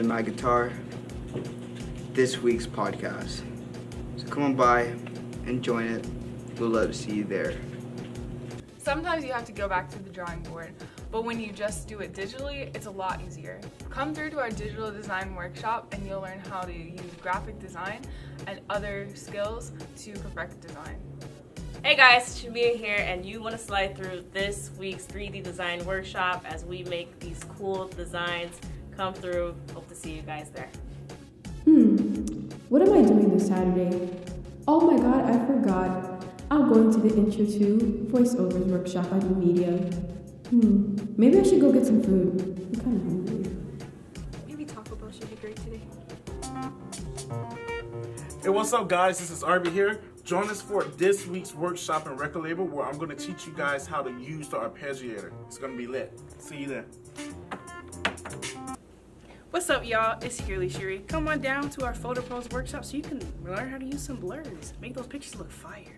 play my guitar, this week's podcast. So come on by and join it. We'll love to see you there. Sometimes you have to go back to the drawing board, but when you just do it digitally, it's a lot easier. Come through to our digital design workshop and you'll learn how to use graphic design and other skills to perfect design. Hey guys, YOUmedia here, and you want to slide through this week's 3D design workshop as we make these cool designs. Come through. Hope to see you guys there. What am I doing this Saturday? Oh my god, I forgot. I'm going to the Intro 2 voiceovers workshop at YOUmedia. Maybe I should go get some food. I'm kind of hungry. Maybe Taco Bell should be great today. Hey, what's up guys? This is Arby here. Join us for this week's workshop in record label where I'm going to teach you guys how to use the arpeggiator. It's going to be lit. See you there. What's up, y'all? It's Shuri. Come on down to our photo pros workshop so you can learn how to use some blurs. Make those pictures look fire.